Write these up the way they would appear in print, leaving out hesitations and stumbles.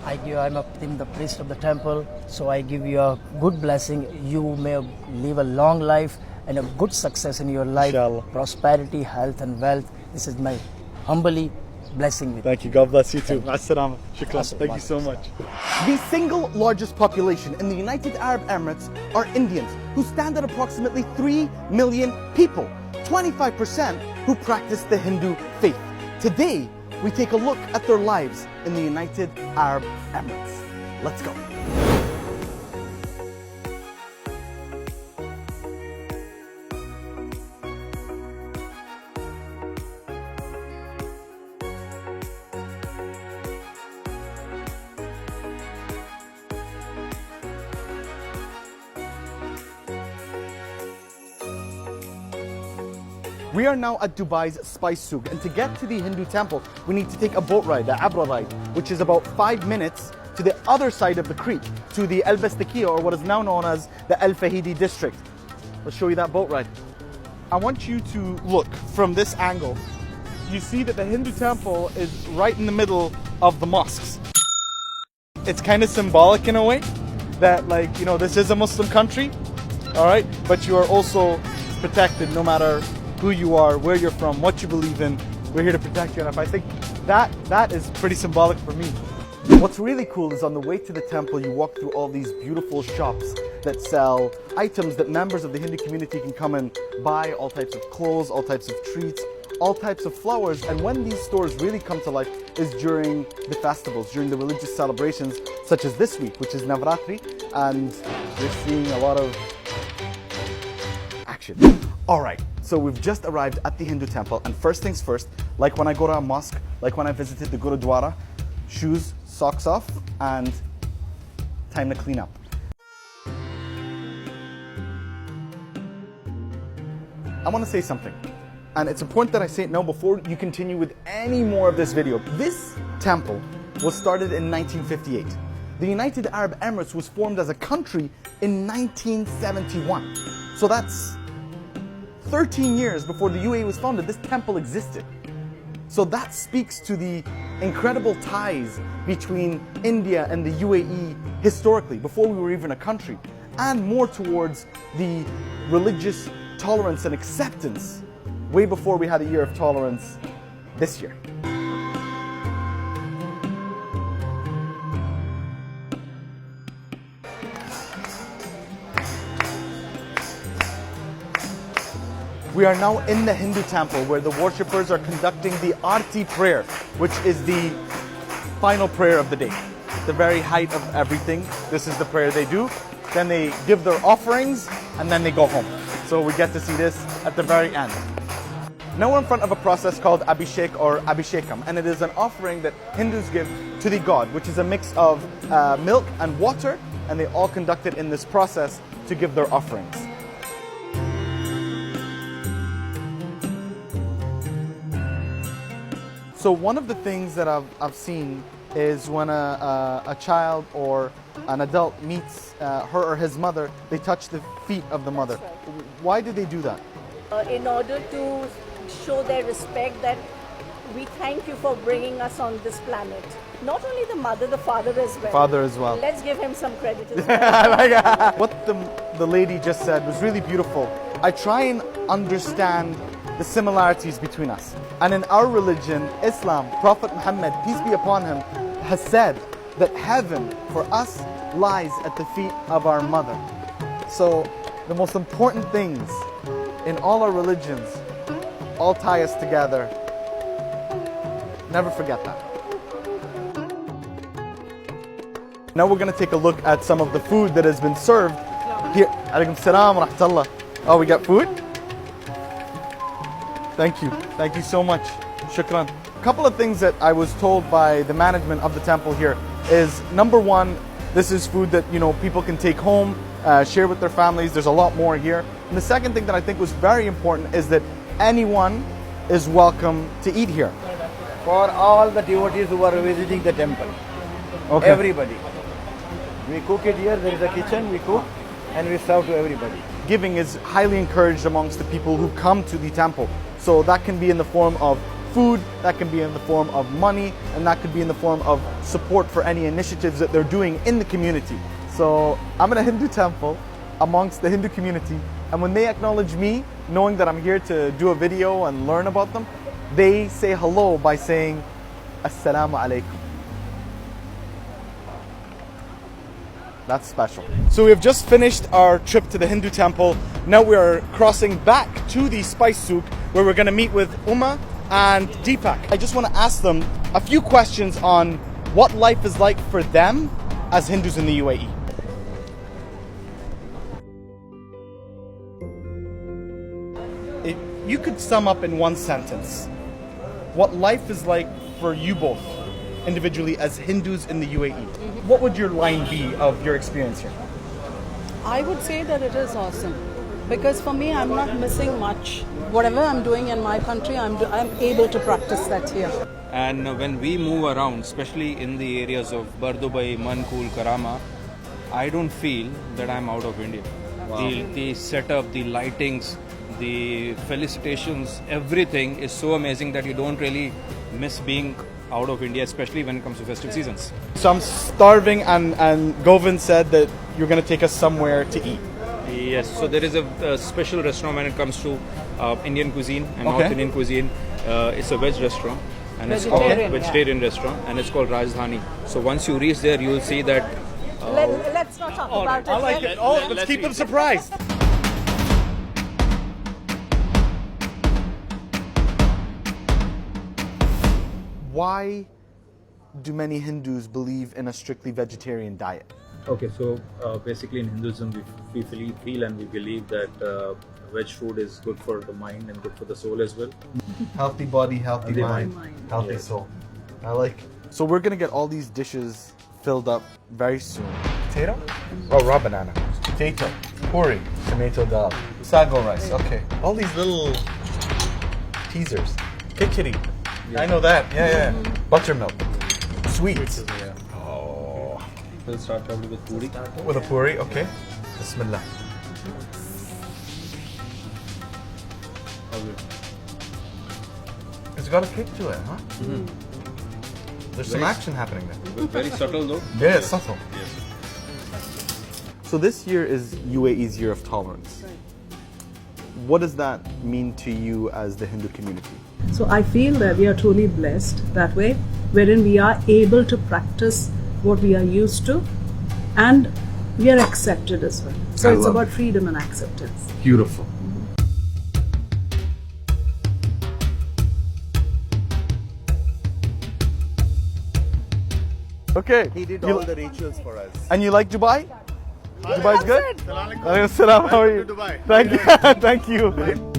I'm the priest of the temple, so I give you a good blessing. You may live a long life and a good success in your life, Inshallah. prosperity, health, and wealth. This is my humbly blessing with you. Thank you. God bless you too. Thank you. As-salama. Shukran. As-salama. Thank you so much. The single largest population in the United Arab Emirates are Indians, who stand at approximately 3 million people, 25% who practice the Hindu faith. Today, we take a look at their lives in the United Arab Emirates. Let's go. We are now at Dubai's Spice Souk, and to get to the Hindu temple, we need to take a boat ride, the Abra ride, which is about 5 minutes to the other side of the creek, to the Al Bastakia, or what is now known as the Al Fahidi district. Let's show you that boat ride. I want you to look from this angle. You see that the Hindu temple is right in the middle of the mosques. It's kind of symbolic in a way that, like, you know, this is a Muslim country, all right, but you are also protected no matter who you are, where you're from, what you believe in. We're here to protect you, and I think that is pretty symbolic for me. What's really cool is on the way to the temple, you walk through all these beautiful shops that sell items that members of the Hindu community can come and buy, all types of clothes, all types of treats, all types of flowers. And when these stores really come to life is during the festivals, during the religious celebrations, such as this week, which is Navratri, and we're seeing a lot of action. All right, so we've just arrived at the Hindu temple, and first things first, like when I go to a mosque, like when I visited the Gurudwara, shoes, socks off, and time to clean up. I want to say something, and it's important that I say it now before you continue with any more of this video. This temple was started in 1958. The United Arab Emirates was formed as a country in 1971. So that's 13 years before the UAE was founded. This temple existed. So that speaks to the incredible ties between India and the UAE historically, before we were even a country, and more towards the religious tolerance and acceptance way before we had a year of tolerance this year. We are now in the Hindu temple where the worshippers are conducting the Aarti prayer, which is the final prayer of the day. The very height of everything. This is the prayer they do. Then they give their offerings and then they go home. So we get to see this at the very end. Now we're in front of a process called Abhishek or Abhishekam, and it is an offering that Hindus give to the god, which is a mix of milk and water, and they all conduct it in this process to give their offerings. So one of the things that I've seen is when a child or an adult meets her or his mother, they touch the feet of the mother. Why do they do that? In order to show their respect that we thank you for bringing us on this planet. Not only the mother, the father as well. Father as well. Let's give him some credit as well. What the lady just said was really beautiful. I try and understand the similarities between us. And in our religion, Islam, Prophet Muhammad, peace be upon him, has said that heaven for us lies at the feet of our mother. So the most important things in all our religions all tie us together. Never forget that. Now we're going to take a look at some of the food that has been served here. Alaikum salam wa rahmatullah. Oh, we got food? Thank you. Thank you so much. Shukran. A couple of things that I was told by the management of the temple here is, number one, this is food that, you know, people can take home, share with their families. There's a lot more here. And the second thing that I think was very important is that anyone is welcome to eat here. For all the devotees who are visiting the temple. Okay. Everybody. We cook it here, there is a kitchen, we cook and we serve to everybody. Giving is highly encouraged amongst the people who come to the temple. So that can be in the form of food, that can be in the form of money, and that could be in the form of support for any initiatives that they're doing in the community. So I'm in a Hindu temple amongst the Hindu community, and when they acknowledge me, knowing that I'm here to do a video and learn about them, they say hello by saying Assalamu alaikum. That's special. So we have just finished our trip to the Hindu temple. Now we are crossing back to the spice souk where we're going to meet with Uma and Deepak. I just want to ask them a few questions on what life is like for them as Hindus in the UAE. If you could sum up in one sentence what life is like for you both individually as Hindus in the UAE, what would your line be of your experience here? I would say that it is awesome because for me, I'm not missing much. Whatever I'm doing in my country, I'm able to practice that here. And when we move around, especially in the areas of Bardubai, Mankul, Karama, I don't feel that I'm out of India. Wow. The setup, the lightings, the felicitations, everything is so amazing that you don't really miss being out of India, especially when it comes to festive seasons. So I'm starving, and Govind said that you're going to take us somewhere to eat. Yes, so there is a special restaurant when it comes to Indian cuisine and Okay. North Indian cuisine. It's a veg restaurant, and it's Vegetarian, called vegetarian restaurant, and it's called Rajdhani. So once you reach there, you will see that. Let's not talk about it. I like it. Oh, let's keep them surprised. Why do many Hindus believe in a strictly vegetarian diet? Okay, so basically in Hinduism we feel and we believe that veg food is good for the mind and good for the soul as well. Healthy body, healthy Healthy mind, healthy Yes. soul. I like it. So we're gonna get all these dishes filled up very soon. Potato? Oh, raw banana. Potato. Puri. Tomato dal. Sago rice. Okay. All these little teasers. Khichdi. I know that. Yeah. Buttermilk. Sweets. Oh. We'll start probably with puri. With a puri. Okay. Bismillah. It's got a kick to it, huh? There's some action happening there. Very subtle though. Yeah, it's subtle. So this year is UAE's Year of Tolerance. What does that mean to you as the Hindu community? So I feel that we are truly blessed that way, wherein we are able to practice what we are used to and we are accepted as well. So it's about freedom and acceptance. Beautiful. Okay. He did all the rituals for us. And you like Dubai? Dubai's good? Assalamualaikum. Assalam, how are you? Welcome to Dubai. Thank you. Thank you.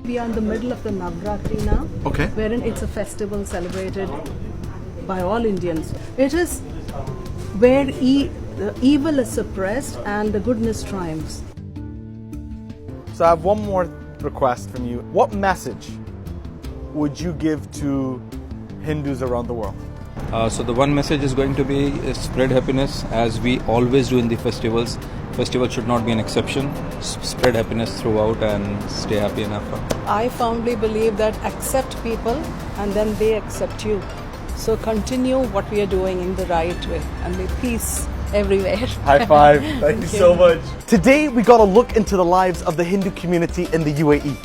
We are in the middle of the Navratri now, Okay. wherein it's a festival celebrated by all Indians. It is where the evil is suppressed and the goodness triumphs. So I have one more request from you. What message would you give to Hindus around the world? So the one message is going to be spread happiness as we always do in the festivals. Festival should not be an exception. Spread happiness throughout and stay happy and have fun. I firmly believe that accept people and then they accept you. So continue what we are doing in the right way and be peace everywhere. High five. Thank you so much. Today we got a look into the lives of the Hindu community in the UAE.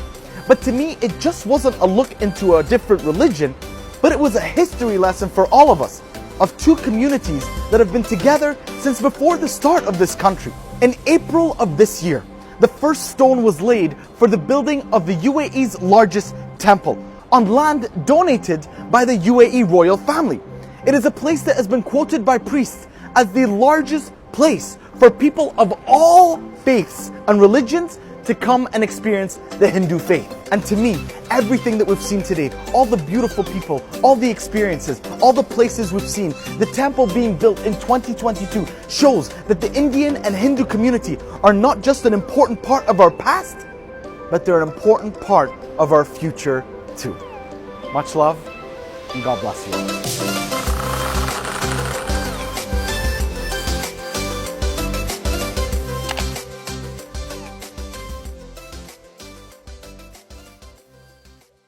But to me, it just wasn't a look into a different religion, but it was a history lesson for all of us of two communities that have been together since before the start of this country. In April of this year, the first stone was laid for the building of the UAE's largest temple on land donated by the UAE royal family. It is a place that has been quoted by priests as the largest place for people of all faiths and religions to come and experience the Hindu faith. And to me, everything that we've seen today, all the beautiful people, all the experiences, all the places we've seen, the temple being built in 2022 shows that the Indian and Hindu community are not just an important part of our past, but they're an important part of our future too. Much love and God bless you.